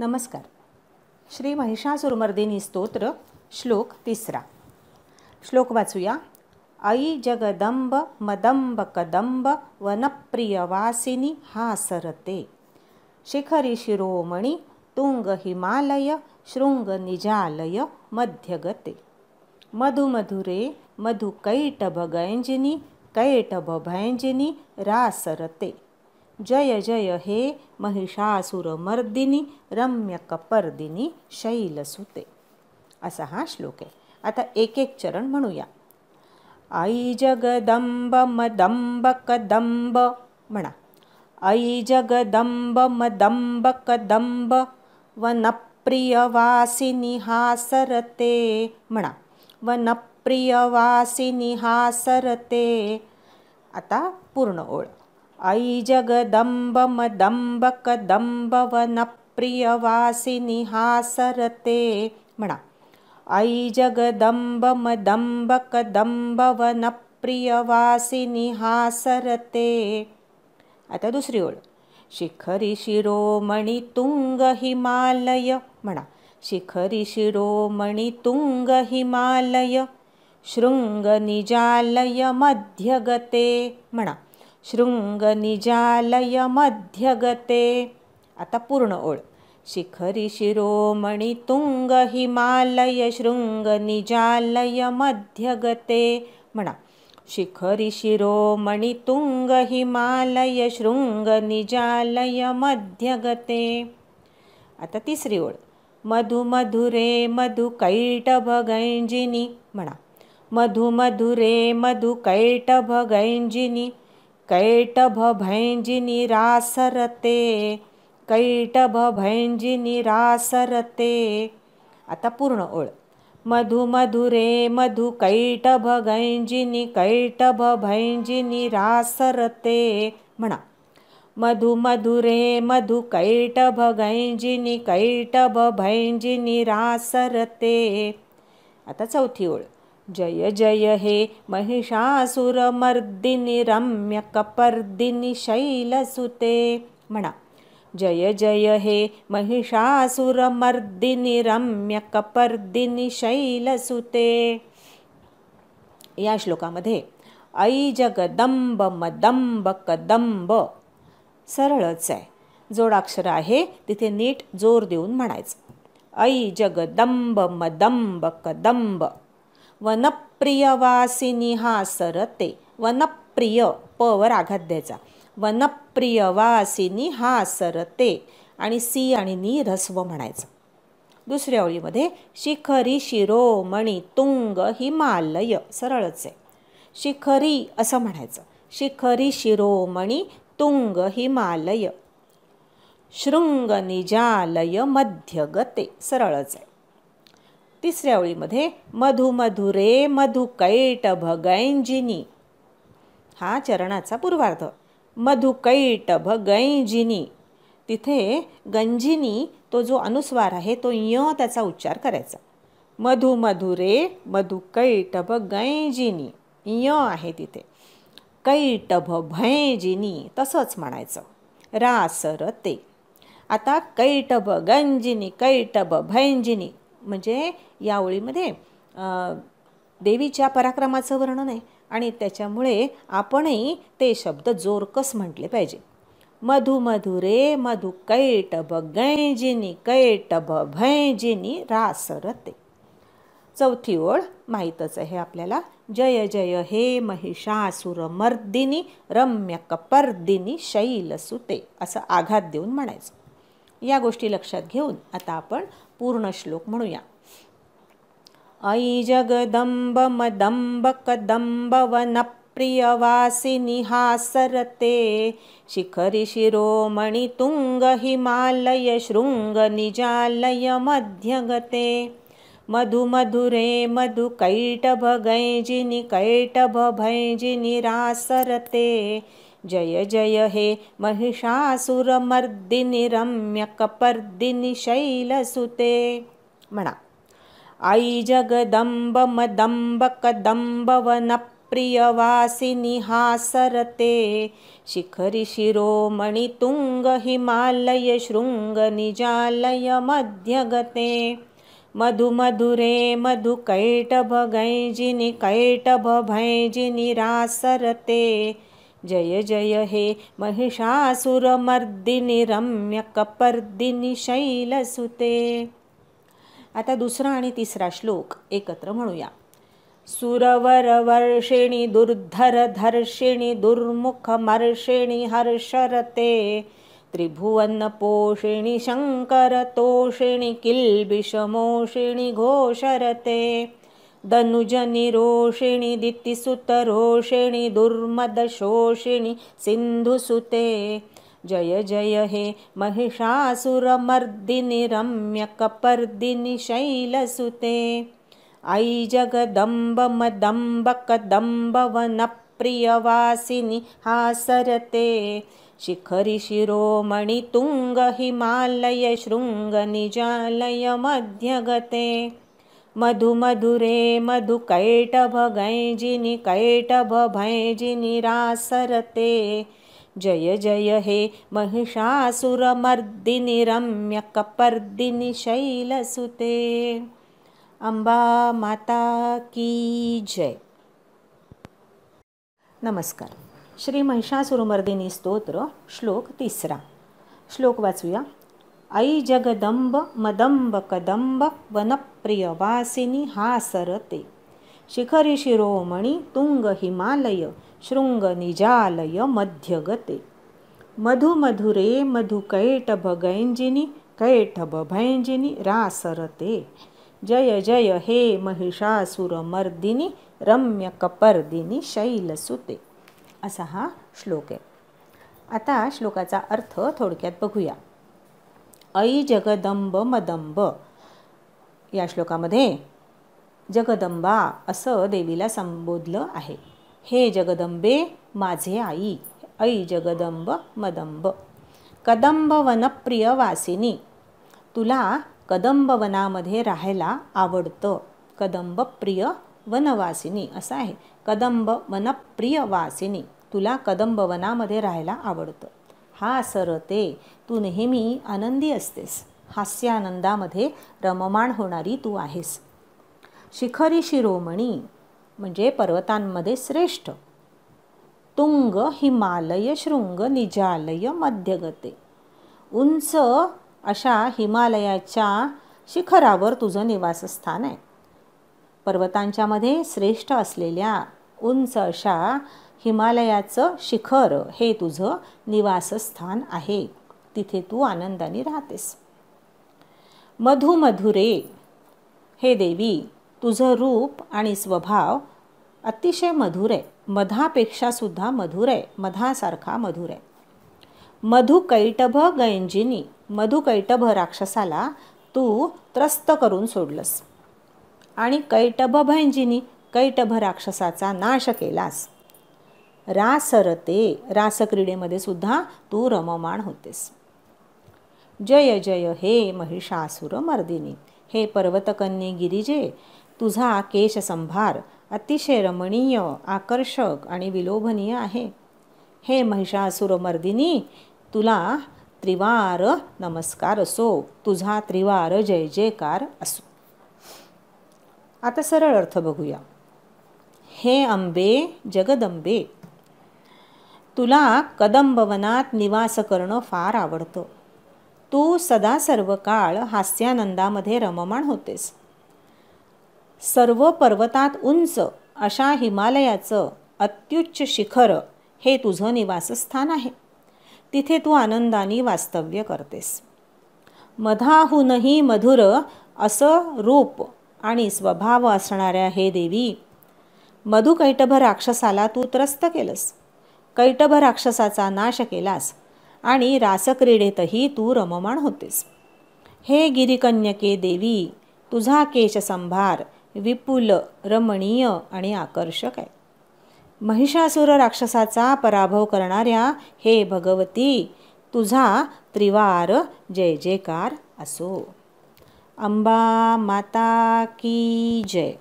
नमस्कार. श्री महिषासुरमर्दिनी स्तोत्र श्लोक 3. श्लोक वाचूया. आई जगदंब मदंब कदंब वनप्रियवासिनी हासरते. शिखरी शिरोमणी तुंग हिमालय शृंग निजालय मध्यगते. मधुमधुरे मधुकैटभगैंजिनी कैटभभैंजिनी रासरते. जय जय हे महिषासुरमर्दिनी रम्यकपर्दिनी शैलसुते. असा हा श्लोक आहे. आता एक एक चरण म्हणूया. आई जगदंब मदंब कदंब म्हणा. आई जगदंब मदंब कदंब वनप्रियवासिनी हासरते म्हणा. वनप्रियवासिनी हासरते. आता पूर्ण ओळ. आई जगदंब मदंब कदंब वनप्रियवासिनी हासरते म्हणा. आई जगदंब मदंब कदंब वनप्रियवासिनी हासरते. आता दुसरी ओळ. शिखरी शिरोमणी तुंग हिमालय म्हणा. शिखरी शिरोमणी तुंग हिमालय शृंग निजालय मध्यगते म्हणा. शृंग निजालय मध्यगते. आता पूर्ण ओळ. शिखरी शिरोमणी तुंग हिमालय शृंग निजालय मध्यगते म्हणा. शिखरी शिरोमणी तुंग हिमालय शृंग निजालय मध्यगते. आता तिसरी ओळ. मधुमधुरे मधुकैटभगैंजिनी म्हणा. मधुमधुरे मधुकैटभगैंजिनी कैटभभैंजिनी रासरते. कैटभभैंजिनी रासरते. आता पूर्ण ओळ. मधुमधुरे मधुकैटभगैंजिनी कैटभभैंजिनी रासरते म्हणा. मधुमधुरे मधुकैटभगैंजिनी कैटभभैंजिनी रासरते. आता चौथी ओळ. जय जय हे महिषासुरमर्दिनी रम्यकपर्दिनी शैलसुते म्हणा. जय जय हे महिषासुरमर्दिनी रम्यकपर्दिनी शैलसुते. या श्लोकामध्ये आई जगदंब मदंब कदंब सरळच आहे. जोडाक्षर आहे तिथे नीट जोर देऊन म्हणायचं. आई जगदंब मदंब कदंब वनप्रियवासिनी हासरते. वनप्रिय प वर आघात द्यायचा. वनप्रियवासिनी हासरते आणि सी आणि नी ऱ्हस्व म्हणायचं. दुसऱ्या ओळीमध्ये शिखरी शिरोमणी तुंग हिमालय सरळच आहे. शिखरी असं म्हणायचं. शिखरी शिरोमणी तुंग हिमालय शृंग निजालय मध्यगते सरळच आहे. तिसऱ्या ओळीमध्ये मधुमधुरे मधुकैटभगैंजिनी हा चरणाचा पूर्वार्ध. मधुकैटभगैंजिनी तिथे गंजिनी तो जो अनुस्वार आहे तो य त्याचा उच्चार करायचा. मधुमधुरे मधुकैटभगैंजिनी य आहे तिथे. कैटभभैंजिनी तसंच म्हणायचं. रासरते. आता कैटभगंजिनी कैटभभैंजिनी म्हणजे या ओळीमध्ये देवीच्या पराक्रमाचं वर्णन आहे आणि त्याच्यामुळे आपणही ते शब्द जोरकस म्हटले पाहिजे. मधुमधुरे मधुकैटभगैंजिनी कैटभभैंजिनी रासरते. चौथी ओळ माहीतच आहे आपल्याला. जय जय हे महिषासुरमर्दिनी रम्यकपर्दिनी शैलसुते असं आघात देऊन म्हणायचं. या गोष्टी लक्षात घेऊन आता आपण पूर्ण श्लोक म्हणूया. आई जगदंब मदंब कदंब वनप्रियवासिनी हासरते. शिखरी शिरोमणी तुंग हिमालय शृंग निजालय मध्यगते. मधुमधुरे मधुकैटभगैंजिनी कैटभभैंजिनी रासरते. जय जय हे महिषासुरमर्दिनी रम्यकपर्दिनी शैलसुते म्हणा. आई जगदंब मदंब कदंब प्रियवासिनी हासरते शिखरी शिरोमणि तुंग हिमालय शृंग निजालय मध्यगते मधुमधुरे मधुकैटभ गैजिनि कैटभ भैजिनि रासरते जय जय हे महिषासुरमर्दिनि रम्यकपर्दिनि शैलसुते। आता दुसरा आणि तिसरा श्लोक एकत्र म्हणूया। सुरवरवर्षिणि दुर्धरधर्षिणि दुर्मुखमर्षिणि हर्षरते त्रिभुवनपोषिणि शङ्करतोषिणि किल्बिषमोषिणि घोषरते दनुजनिरोषिणि दितिसुतरोषिणि दुर्मदशोषिणि सिन्धुसुते जय जय हे महिषासुरमर्दिनि रम्यकपर्दिनि शैलसुते। ऐ जगदम्ब मदम्ब कदम्ब वनप्रियवासिनि हासरते शिखरि शिरोमणि तुंग हिमालय शृंग निजालय मध्यगते मधुमधुरे मधुकैटभ गैजिनि कैटभ भैजिनि रासरते जय जय हे महिषासुरमर्दिनि रम्यकपर्दिनि शैलसुते। अंबा माता की जय। नमस्कार। श्री महिषासुरमर्दिनी स्तोत्र श्लोक तिसरा। श्लोक वाचूया। ऐ जगदंब मदंब कदंब वनप्रियवासिनी हासरते शिखरि शिरोमणि तुंग हिमालय शृंग निजालय मध्यगते मधुमधुरे मधुकैटभ गैंजिनि कैटभ भैंजिनि रासरते जय जय हे महिषासुरमर्दिनि रम्यकपर्दिनि शैलसुते। असा हा श्लोक आहे। आता श्लोकाचा अर्थ थोडक्यात बघूया। ऐ जगदंब मदंब, या श्लोकामध्ये जगदंबा असं देवीला संबोधलं आहे। हे जगदंबे माझे आई, ऐ जगदंब मदंब। कदंब वनप्रिय वासिनी, तुला कदंब वनामध्ये राहायला आवडतं। कदंब प्रिय वनवासिनी असं आहे। कदंब वनप्रिय वासिनी, तुला कदंब वनामध्ये राहायला आवडतं। हासरते, तू नेहमी आनंदी असतेस। हास्यानंदामध्ये रममाण होणारी तू आहेस। शिखरी शिरोमणी म्हणजे पर्वतांमध्ये श्रेष्ठ। तुंग हिमालय शृंग निजालय मध्यगते, उंच अशा हिमालयाच्या शिखरावर तुझं निवासस्थान आहे। पर्वतांच्या मध्ये श्रेष्ठ असलेल्या उंच अशा हिमालयाचं शिखर हे तुझं निवासस्थान आहे। तिथे तू आनंदाने राहतेस। मधुमधुरे, हे देवी तुझं रूप आणि स्वभाव अतिशय मधुर आहे। मधापेक्षा सुद्धा मधुर आहे, मधासारखा मधुर आहे। मधुकैटभ गैंजिनी, मधुकैटभ राक्षसाला तू त्रस्त करून सोडलंस। आणि कैटभ भैंजिनी, कैटभ राक्षसाचा नाश केलास। रासरते, रासक्रीडेमध्ये सुद्धा तू रममाण होतेस। जय जय हे महिषासुरमर्दिनी, हे पर्वतकन्ये गिरिजे तुझा केशसंभार अतिशय रमणीय, आकर्षक आणि विलोभनीय आहे। हे महिषासुरमर्दिनी, तुला त्रिवार नमस्कार असो, तुझा त्रिवार जय जयकार असो। आता सरळ अर्थ बघूया। हे अंबे जगदंबे, तुला कदंबवनात निवास करणं फार आवडतं। तू सदा सर्व काळ हास्यानंदामध्ये रममाण होतेस। सर्व पर्वतात उंच अशा हिमालयाचं अत्युच्च शिखर हे तुझं निवासस्थान आहे। तिथे तू आनंदाने वास्तव्य करतेस। मधाहूनही मधुर असं रूप आणि स्वभाव असणाऱ्या हे देवी, मधुकैटभ राक्षसाला तू त्रस्त केलंस। कैटभ राक्षसाचा नाश केलास आणि रासक्रीडेतही तू रममाण होतेस। हे गिरिकन्यके देवी, तुझा केशसंभार विपुल, रमणीय आणि आकर्षक आहे। महिषासुर राक्षसाचा पराभव करणाऱ्या हे भगवती, तुझा त्रिवार जय जयकार असो। अंबा माता की जय।